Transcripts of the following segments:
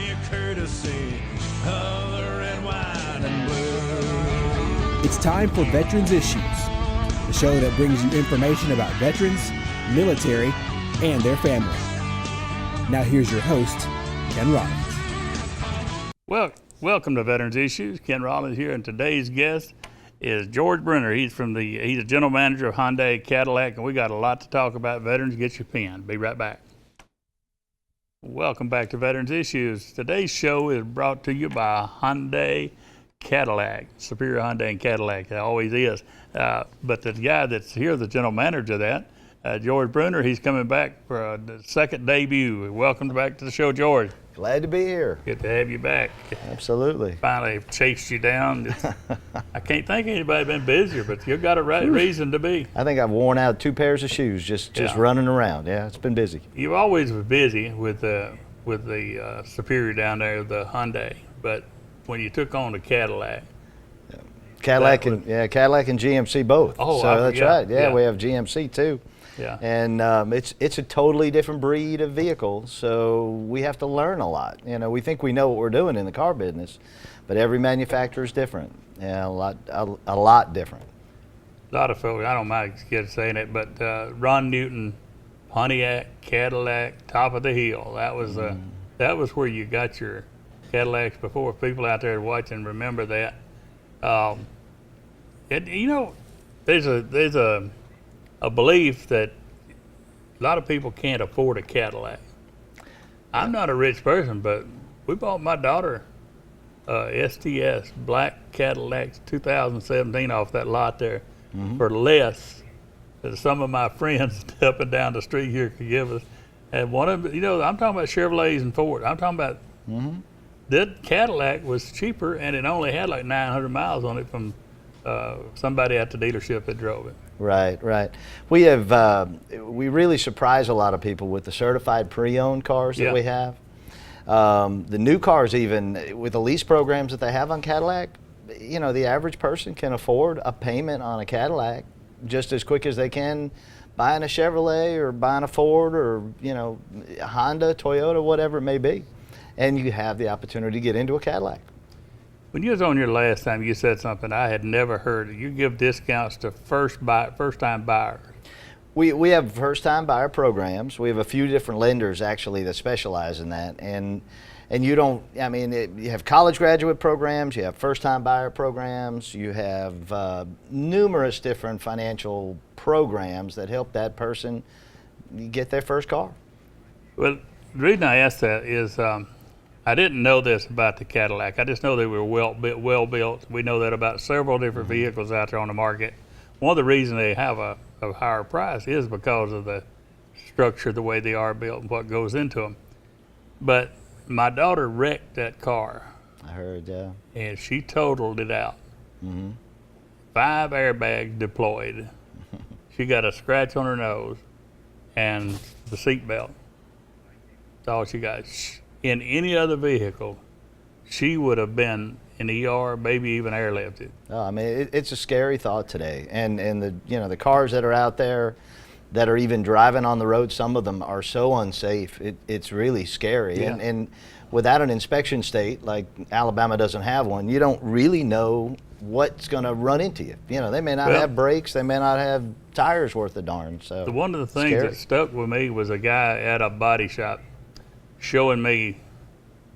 you courtesy of the red, white, and blue. It's time for Veterans Issues, the show that brings you information about veterans, military, and their family. Now here's your host, Ken Rollins. Well, welcome to Veterans Issues. Ken Rollins here, and today's guest is George Brenner. He's a general manager of Hyundai Cadillac, and we got a lot to talk about. Veterans, get your pen. Be right back. Welcome back to Veterans Issues. Today's show is brought to you by Hyundai Cadillac, Superior Hyundai and Cadillac. It always is. But the guy that's here, the general manager of that, George Brenner, he's coming back for the second debut. Welcome back to the show, George. Glad to be here. Good to have you back. Absolutely. Finally chased you down. I can't think anybody been busier, but you've got a right reason to be. I think I've worn out 2 pairs of shoes just running around. Yeah, it's been busy. You always were busy with the Superior down there, the Hyundai, but when you took on the Cadillac. Cadillac and GMC both. Oh, so that's right. Yeah, yeah, we have GMC too. Yeah. And it's a totally different breed of vehicle, so we have to learn a lot. You know, we think we know what we're doing in the car business, but every manufacturer is different. Yeah, a lot different. A lot of folks, I don't mind saying it, but Ron Newton, Pontiac, Cadillac, top of the hill. That was where you got your Cadillacs before. People out there watching remember that. There's a belief that a lot of people can't afford a Cadillac. I'm not a rich person, but we bought my daughter STS black Cadillacs 2017 off that lot there for less than some of my friends up and down the street here could give us. And one of them, I'm talking about Chevrolets and Ford. I'm talking about that Cadillac was cheaper, and it only had like 900 miles on it from somebody at the dealership that drove it. Right. We have we really surprise a lot of people with the certified pre-owned cars that we have. The new cars, even with the lease programs that they have on Cadillac, the average person can afford a payment on a Cadillac just as quick as they can buying a Chevrolet or buying a Ford or a Honda, Toyota, whatever it may be. And you have the opportunity to get into a Cadillac. When you was on your last time, you said something I had never heard. You give discounts to first-time buyers. We have first-time buyer programs. We have a few different lenders actually that specialize in that. And you have college graduate programs, you have first-time buyer programs, you have numerous different financial programs that help that person get their first car. Well, the reason I asked that is I didn't know this about the Cadillac. I just know they were well built. We know that about several different vehicles out there on the market. One of the reasons they have a higher price is because of the structure, the way they are built, and what goes into them. But my daughter wrecked that car. I heard, yeah. And she totaled it out. 5 airbags deployed. She got a scratch on her nose and the seat belt. That's all she got. In any other vehicle, she would have been in ER, maybe even airlifted. Oh, I mean, it's a scary thought today. And the cars that are out there that are even driving on the road, some of them are so unsafe. It's really scary. Yeah. And without an inspection state, like Alabama doesn't have one, you don't really know what's going to run into you. They may not have brakes, they may not have tires worth a darn. So one of the things that stuck with me was a guy at a body shop showing me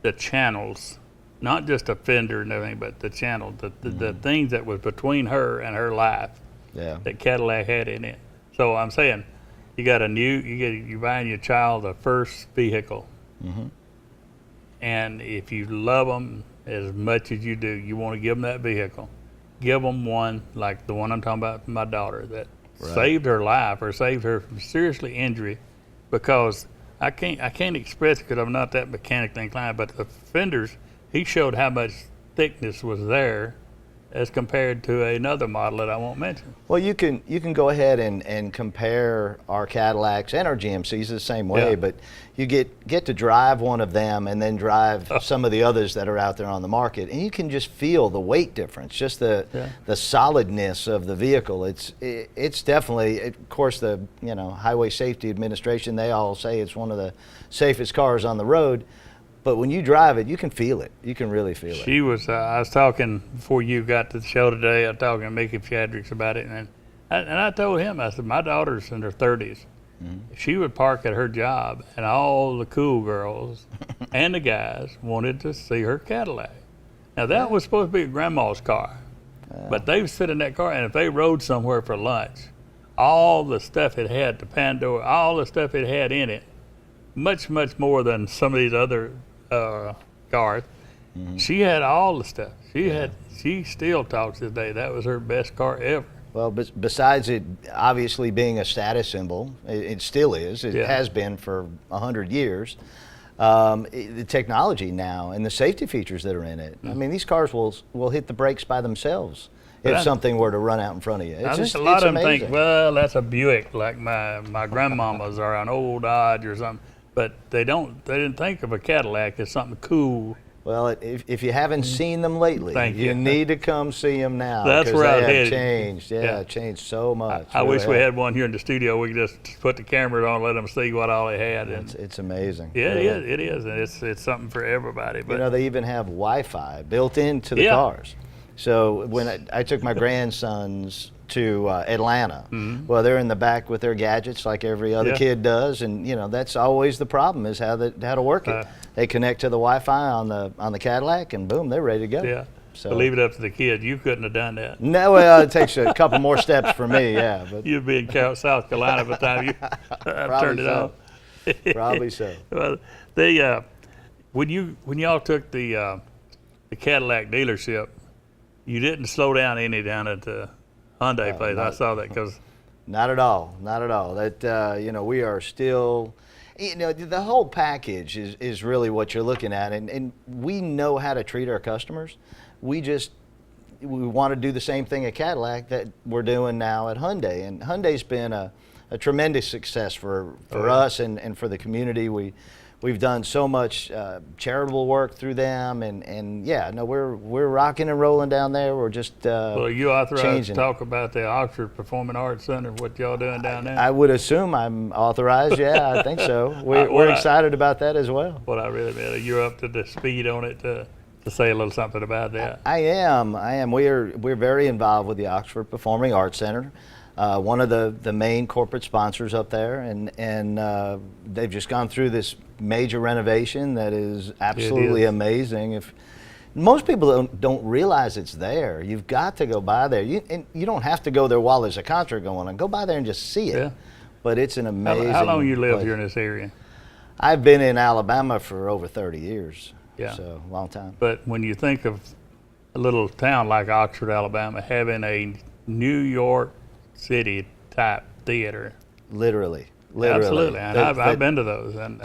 the channels, not just a fender and everything, but the channel, the things that was between her and her life that Cadillac had in it. So I'm saying, you're buying your child a first vehicle, and if you love them as much as you do, you want to give them that vehicle. Give them one like the one I'm talking about for my daughter that saved her life or saved her from seriously injury, because I can't express it because I'm not that mechanically inclined, but the fenders, he showed how much thickness was there as compared to another model that I won't mention. Well, you can go ahead and compare our Cadillacs and our GMCs the same way, but you get to drive one of them and then drive some of the others that are out there on the market, and you can just feel the weight difference, just the solidness of the vehicle. It's definitely, of course, the Highway Safety Administration, they all say it's one of the safest cars on the road. But when you drive it, you can feel it. You can really feel it. She was. I was talking before you got to the show today. I was talking to Mickey Chadricks about it, and I told him, I said, my daughter's in her 30s. She would park at her job, and all the cool girls and the guys wanted to see her Cadillac. Now that was supposed to be grandma's car, but they would sit in that car, and if they rode somewhere for lunch, all the stuff it had, the Pandora, all the stuff it had in it, much more than some of these other cars. She had all the stuff. She still talks today. That was her best car ever. Well, besides it obviously being a status symbol, it still is. It has been for 100 years. The technology now and the safety features that are in it. I mean, these cars will hit the brakes by themselves if something were to run out in front of you. I think a lot of them think, well, that's a Buick, like my grandmama's, or an old Dodge or something. But they didn't think of a Cadillac as something cool. Well, if you haven't seen them lately, you need to come see them now. That's where I have changed. Yeah, changed so much. I wish we had one here in the studio. We could just put the cameras on, and let them see what all they had. And it's amazing. Yeah, it is. And it's something for everybody. But they even have Wi-Fi built into the cars. So when I took my grandsons to Atlanta, well, they're in the back with their gadgets like every other kid does, and that's always the problem, is how to work it. They connect to the Wi-Fi on the Cadillac, and boom, they're ready to go. Yeah. So leave it up to the kids. You couldn't have done that. No, well, it takes a couple more steps for me. Yeah, but you'd be in South Carolina by the time you turned it on. Probably so. Well, when y'all took the Cadillac dealership, you didn't slow down any down at the Hyundai place. I saw that because. Not at all. Not at all. That we are still. The whole package is really what you're looking at, and we know how to treat our customers. We want to do the same thing at Cadillac that we're doing now at Hyundai, and Hyundai's been a tremendous success for us and for the community. We've done so much charitable work through them, and we're rocking and rolling down there. We're just well, you authorized changing. To talk about the Oxford Performing Arts Center, what y'all doing down there? I would assume I'm authorized. Yeah, I think so. We're excited about that as well. What I really mean, you're up to the speed on it to say a little something about that. I am. We're very involved with the Oxford Performing Arts Center. One of the main corporate sponsors up there, and they've just gone through this major renovation that is absolutely amazing. If most people don't realize it's there, you've got to go by there. You don't have to go there while there's a concert going on. Go by there and just see it. Yeah. But it's an amazing. How long you live here in this area? I've been in Alabama for over 30 years. Yeah, so a long time. But when you think of a little town like Oxford, Alabama, having a New York City type theater. Literally. Absolutely, and I've been to those, and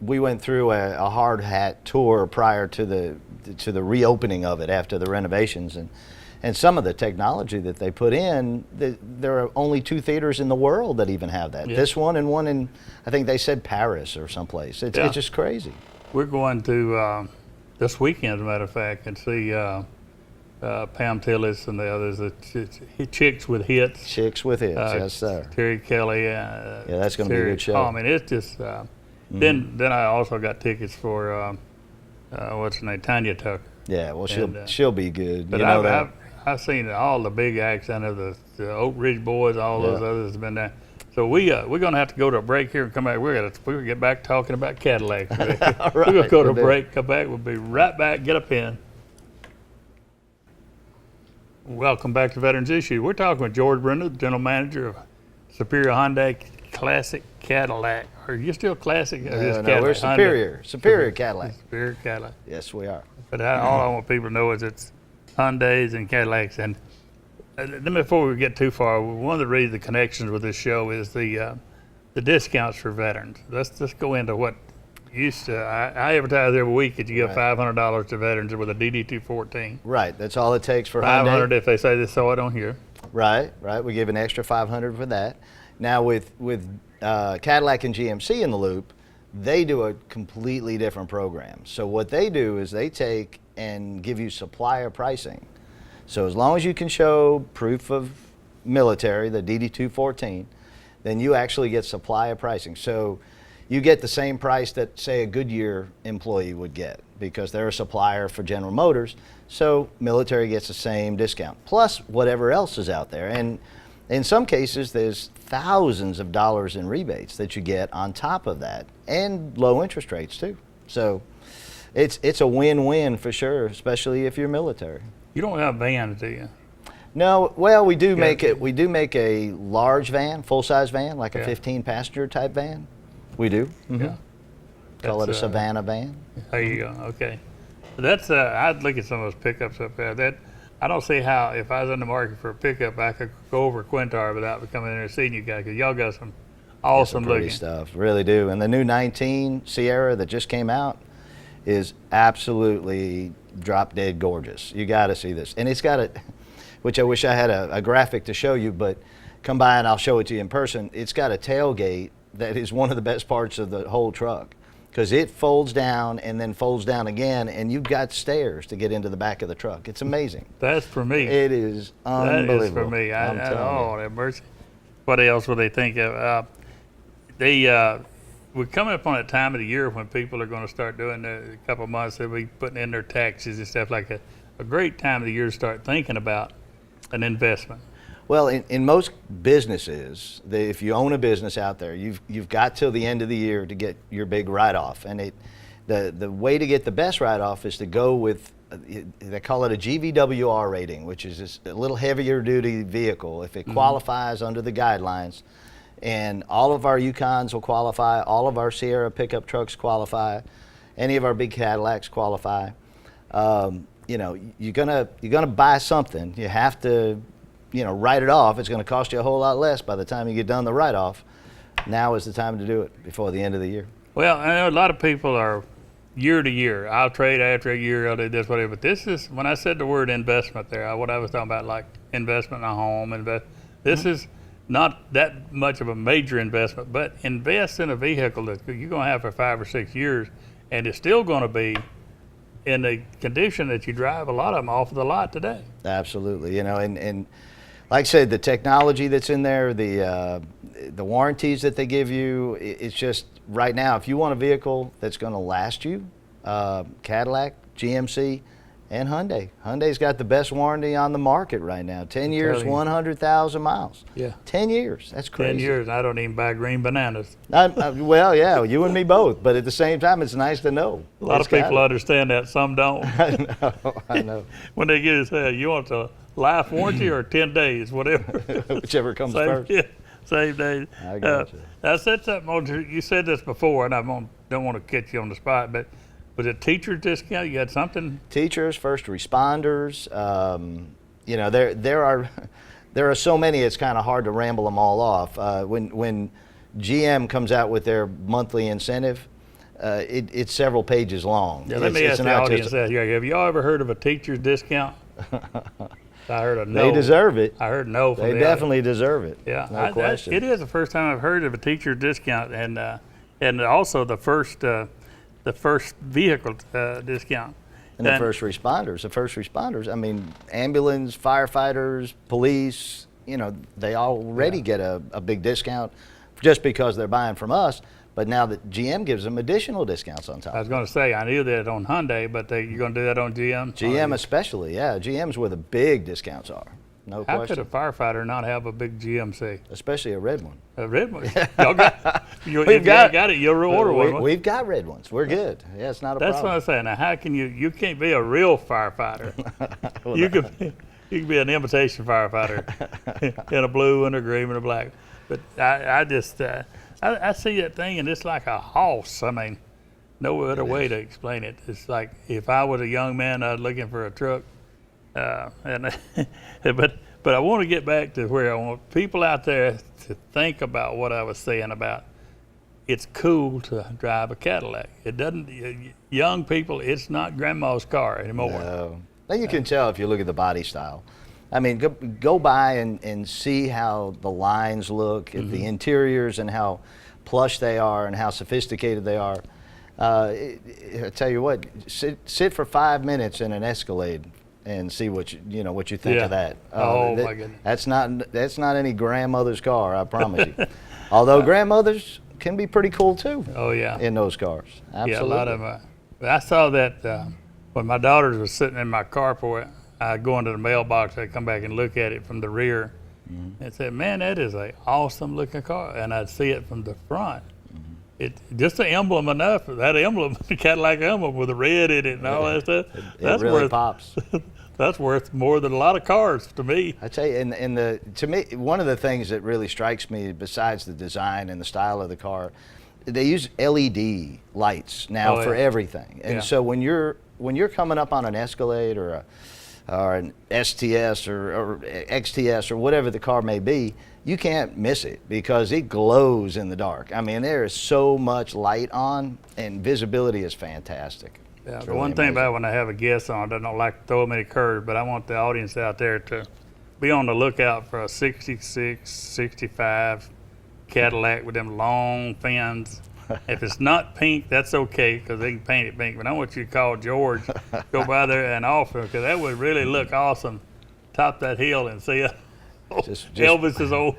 we went through a hard hat tour prior to the reopening of it after the renovations, and some of the technology that they put in. There are only 2 theaters in the world that even have that. Yeah. This one and one in, I think they said Paris or someplace. It's just crazy. We're going to this weekend, as a matter of fact, and see. Pam Tillis and the others, Chicks with Hits. Chicks with Hits, yes, sir. Terry Kelly. That's going to be a good show. I mean, it's just. Then I also got tickets for what's her name, Tanya Tucker. Yeah, well, she'll be good. But I've seen all the big acts. I know the Oak Ridge Boys, all those others have been there. So we're going to have to go to a break here and come back. We're going to get back talking about Cadillac. We're going to go to a break, come back. We'll be right back. Get a pen. Welcome back to Veterans Issue. We're talking with George Brenda, the general manager of Superior Hyundai Classic Cadillac. Are you still Classic? No, we're Superior. Hyundai? Superior Cadillac. Superior Cadillac. Yes, we are. But all I want people to know is it's Hyundais and Cadillacs. And before we get too far, one of the reasons the connections with this show is the discounts for veterans. Let's just go into what used to. I advertise every week that you give $500 to veterans with a DD214. Right, that's all it takes for $500 Hyundai. If they say they saw it on here. Right. We give an extra $500 for that. Now with Cadillac and GMC in the loop, they do a completely different program. So what they do is they take and give you supplier pricing. So as long as you can show proof of military, the DD214, then you actually get supplier pricing. So you get the same price that, say, a Goodyear employee would get because they're a supplier for General Motors. So military gets the same discount, plus whatever else is out there. And in some cases, there's thousands of dollars in rebates that you get on top of that, and low interest rates too. So it's a win-win for sure, especially if you're military. You don't have vans, do you? No, well, we do make it. We do make a large van, full-size van, like a Yeah. 15-passenger type van. We do. Yeah. Call it a That's, Savannah van. There you go. Okay. That's I'd look at some of those pickups up there. That I don't see how, if I was in the market for a pickup, I could go over Quintar without coming in there and seeing you guys, because y'all got some awesome Some pretty looking stuff, really do. And the new 19 Sierra that just came out is absolutely drop dead gorgeous. You got to see this, and it's got a, which I wish I had a graphic to show you, but come by and I'll show it to you in person. It's got a tailgate that is one of the best parts of the whole truck, because it folds down and then folds down again, and you've got stairs to get into the back of the truck. It's amazing. That's for me. It is unbelievable. That is for me. I'm telling Oh, you. that mercy. What else would they think of? We're coming up on that time of the year when people are going to start doing a couple of months. They'll be putting in their taxes and stuff like that. A great time of the year to start thinking about an investment. Well, in most businesses, if you own a business out there, you've got till the end of the year to get your big write-off. And the way to get the best write-off is to go with, they call it a GVWR rating, which is just a little heavier duty vehicle. If it qualifies under the guidelines, and all of our Yukons will qualify, all of our Sierra pickup trucks qualify, any of our big Cadillacs qualify. You know, you're gonna buy something. You have to, write it off. It's going to cost you a whole lot less by the time you get done the write-off. Now is the time to do it, before the end of the year. Well, I know a lot of people are year to year. I'll trade after a year, I'll do this, whatever. But this is, when I said the word investment there, what I was talking about, like investment in a home, this is not that much of a major investment, but invest in a vehicle that you're going to have for 5 or 6 years, and it's still going to be in the condition that you drive a lot of them off of the lot today. Absolutely, and like I said, the technology that's in there, the warranties that they give you, it's just right now, if you want a vehicle that's going to last you, Cadillac, GMC, and Hyundai. Hyundai's got the best warranty on the market right now. 10 years, 100,000 miles. Yeah. 10 years. That's crazy. 10 years, I don't even buy green bananas. Well, yeah, you and me both. But at the same time, it's nice to know. A lot of people understand that. Some don't. I know. When they get it said, you want the life warranty or 10 days, whatever. Whichever comes first. Yeah, same day. I got you. I said something, you said this before, and I don't want to catch you on the spot, but was it teacher discount? You had something? Teachers, first responders. There are so many. It's kind of hard to ramble them all off. When GM comes out with their monthly incentive, it's several pages long. Yeah, let me ask the audience that here. Have y'all ever heard of a teacher's discount? I heard a no. They deserve it. I heard no from They definitely deserve it. Yeah, No question. it is the first time I've heard of a teacher discount, and also the first vehicle discount. And the first responders, I mean, ambulance, firefighters, police, they already get a big discount just because they're buying from us. But now that GM gives them additional discounts on top. I was going to say, I knew that on Hyundai, but you're going to do that on GM? GM especially, yeah. GM's where the big discounts are. No How question. could a firefighter not have a big GMC? Especially a red one. A red one? Y'all got, if you We've got- got it, you'll order one. We've got red ones. We're good. Yeah, it's not a That's what problem. I'm saying. Now, how can you can't be a real firefighter. You could be an imitation firefighter in a blue and a green and a black. But I just, I see that thing and it's like a house. I mean, no other way to explain it. It's like if I was a young man, I was looking for a truck. But I want to get back to where I want people out there to think about what I was saying about. It's cool to drive a Cadillac. It doesn't. Young people, it's not grandma's car anymore. No. Then you can tell if you look at the body style. I mean, go by and see how the lines look, at the interiors, and how plush they are, and how sophisticated they are. I tell you what, sit for 5 minutes in an Escalade and see what you think Yeah. of that. Oh, my goodness. That's not any grandmother's car, I promise you. Although grandmothers can be pretty cool too. Oh yeah. In those cars, absolutely. Yeah, a lot of them. I saw that when my daughters were sitting in my carport. I'd go into the mailbox. I'd come back and look at it from the rear, and say, "Man, that is a awesome looking car." And I'd see it from the front. It just the emblem enough. That emblem, the Cadillac emblem with the red in it and all that stuff. It really pops. That's worth more than a lot of cars to me. I tell you, to me, one of the things that really strikes me, besides the design and the style of the car, they use LED lights now for everything. And so when you're coming up on an Escalade or an STS or XTS or whatever the car may be, you can't miss it because it glows in the dark. I mean, there is so much light on, and visibility is fantastic. Yeah, It's the really one thing amazing. about when I have a guest on, I don't like to throw them any curves, but I want the audience out there to be on the lookout for a 66, 65 Cadillac with them long fins. If it's not pink, that's okay because they can paint it pink. But I want you to call George, go by there and offer because that would really look awesome. Top that hill and see Just Elvis's old.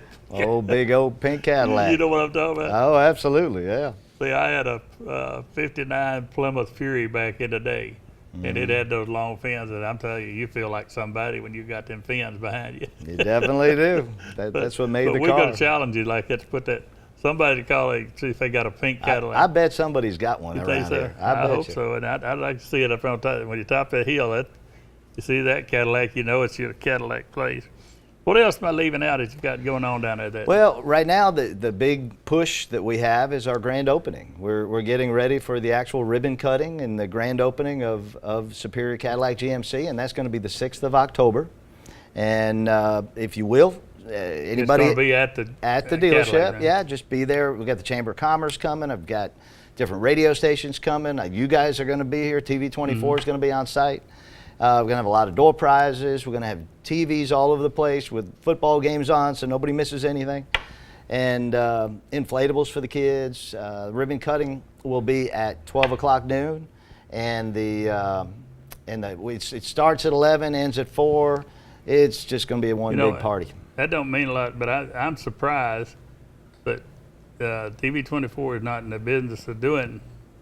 big old pink Cadillac. You know what I'm talking about? Oh, absolutely, yeah. See, I had a 59 Plymouth Fury back in the day, and it had those long fins, and I'm telling you, you feel like somebody when you got them fins behind you. You definitely do. That's what made But the we're car. going to challenge you like that to put that, somebody to call it, see if they got a pink Cadillac. I bet somebody's got one You around think so? here. I bet hope you. so, and I'd like to see it up on top. When you top that hill, you see that Cadillac, you know it's your Cadillac place. What else am I leaving out that you got going on down there? Well, right now the big push that we have is our grand opening. We're getting ready for the actual ribbon cutting and the grand opening of Superior Cadillac GMC, and that's going to be the 6th of October. And if you will, anybody it's going to be at the dealership, Cadillac, right? yeah, just be there. We've got the Chamber of Commerce coming. I've got different radio stations coming. You guys are going to be here. TV24 is going to be on site. We're going to have a lot of door prizes. We're going to have TVs all over the place with football games on so nobody misses anything. And inflatables for the kids. Ribbon cutting will be at 12 o'clock noon. And it starts at 11, ends at 4. It's just going to be a one big party. That don't mean a lot, but I'm surprised that TV24 is not in the business of doing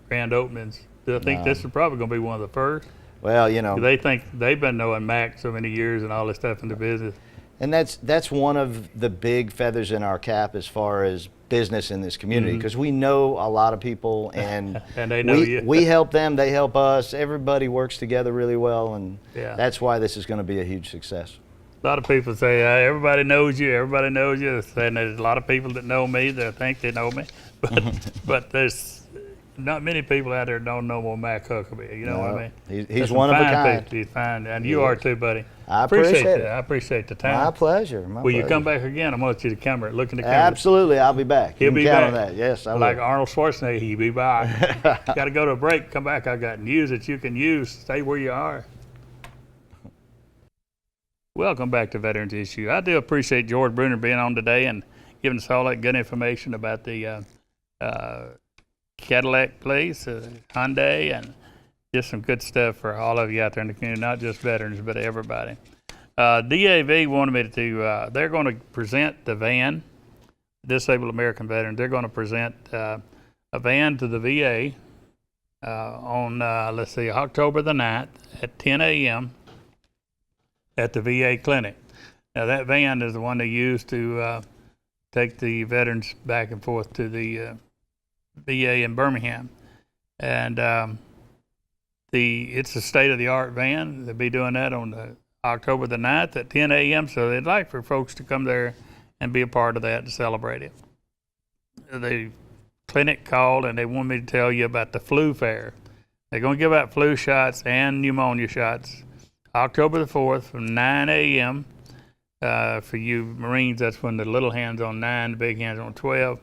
grand openings. I think this is probably going to be one of the first. Well, you know, They think they've been knowing Mac so many years and all this stuff in the business. and that's one of the big feathers in our cap as far as business in this community, because we know a lot of people and, And they know you. we help them, they help us. Everybody works together really well, and Yeah. that's why this is going to be a huge success. A lot of people say, everybody knows you, everybody knows you. And there's a lot of people that know me that think they know me. But there's not many people out there don't know what Mac Huckabee. You know what I mean? He's There's some one of a fine kind. people. He's fine. And you are too, buddy. I appreciate it. that. I appreciate the time. My pleasure. Will you come back again? I'm going to let you to the camera. Look in the camera. Absolutely, I'll be back. He'll You be can count back. on that. Yes, I Like will. Arnold Schwarzenegger, he'll be back. Got to go to a break. Come back. I got news that you can use. Stay where you are. Welcome back to Veterans Issue. I do appreciate George Bruner being on today and giving us all that good information about the Cadillac place, Hyundai, and just some good stuff for all of you out there in the community, not just veterans, but everybody. DAV wanted me to, they're going to present the van, Disabled American Veterans. They're going to present a van to the VA on, let's see, October the 9th at 10 a.m. at the VA clinic. Now, that van is the one they use to take the veterans back and forth to the VA in Birmingham. And it's a state-of-the-art van. They'll be doing that on October the 9th at 10 a.m., so they'd like for folks to come there and be a part of that to celebrate it. The clinic called, and they want me to tell you about the flu fair. They're going to give out flu shots and pneumonia shots October the 4th from 9 a.m. For you Marines, that's when the little hand's on 9, the big hand's on 12.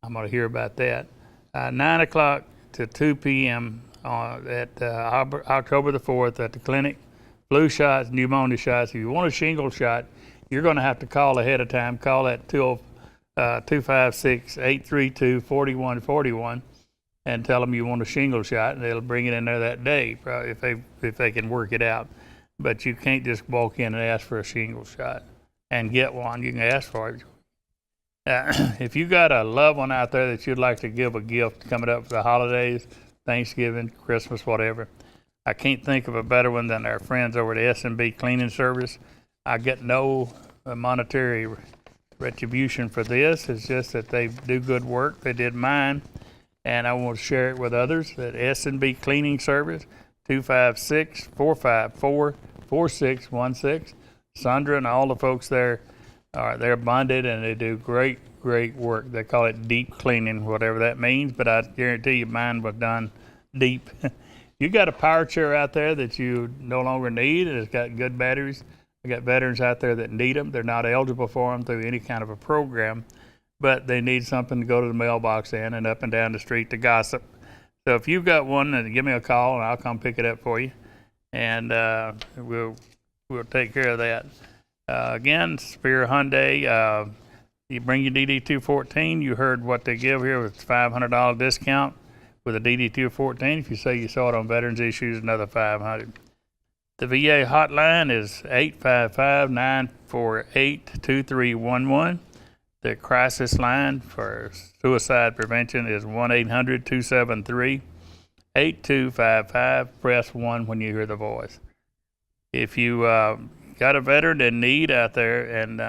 I'm going to hear about that. 9 o'clock to 2 p.m. At October the 4th at the clinic. Flu shots, pneumonia shots. If you want a shingle shot, you're going to have to call ahead of time. Call at 256-832-4141 and tell them you want a shingle shot, and they'll bring it in there that day if they can work it out. But you can't just walk in and ask for a shingle shot and get one. You can ask for it. If you got a loved one out there that you'd like to give a gift coming up for the holidays, Thanksgiving, Christmas, whatever, I can't think of a better one than our friends over at S&B Cleaning Service. I get no monetary retribution for this. It's just that they do good work. They did mine, and I want to share it with others. At S&B Cleaning Service, 256-454-4616. Sandra and all the folks there, they're bonded, and they do great work. They call it deep cleaning, whatever that means, but I guarantee you mine was done deep. You got a power chair out there that you no longer need, and it's got good batteries. We got veterans out there that need them. They're not eligible for them through any kind of a program, but they need something to go to the mailbox in and up and down the street to gossip. So if you've got one, then give me a call and I'll come pick it up for you, and we'll take care of that. Again, Spear Hyundai. You bring your DD214. You heard what they give here with $500 discount with a DD214. If you say you saw it on Veterans Issues, another $500. The VA hotline is 855-948-2311. The crisis line for suicide prevention is 1-800-273-8255. Press 1 when you hear the voice. If you got a veteran in need out there and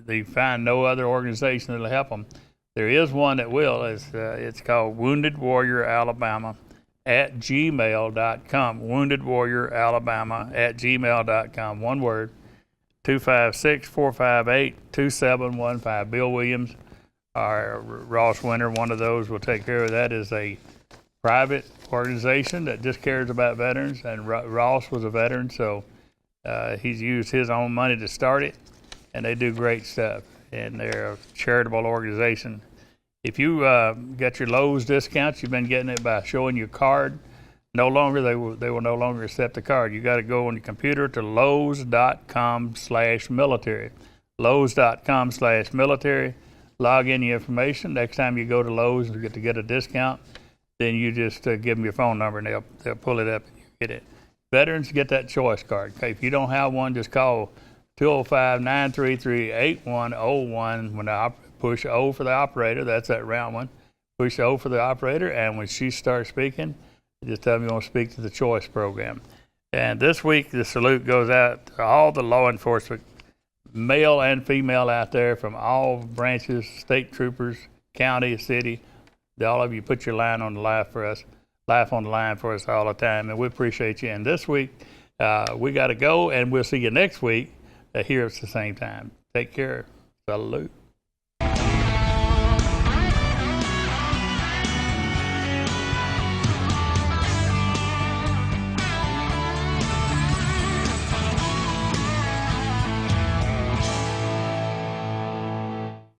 they find no other organization that will help them, there is one that will. It's called Wounded Warrior Alabama at gmail.com. Wounded Warrior Alabama at gmail.com. One word. 256-458-2715. Bill Williams or Ross Winter, one of those will take care of that. Is a private organization that just cares about veterans, and Ross was a veteran, so he's used his own money to start it, and they do great stuff, and they're a charitable organization. If you got your Lowe's discounts, you've been getting it by showing your card. No longer, they will no longer accept the card. You got to go on your computer to Lowe's.com/military. Lowe's.com/military. Log in your information. Next time you go to Lowe's and get a discount, then you just give them your phone number and they'll pull it up and you get it. Veterans, get that choice card. Okay, if you don't have one, just call 205-933-8101. When I push O for the operator, that's that round one. Push O for the operator, and when she starts speaking, just tell them you want to speak to the choice program. And this week, the salute goes out to all the law enforcement, male and female out there from all branches, state troopers, county, city. All of you put your line on the line for us, life on the line for us all the time, and we appreciate you. And this week, we got to go, and we'll see you next week here at the same time. Take care. Salute.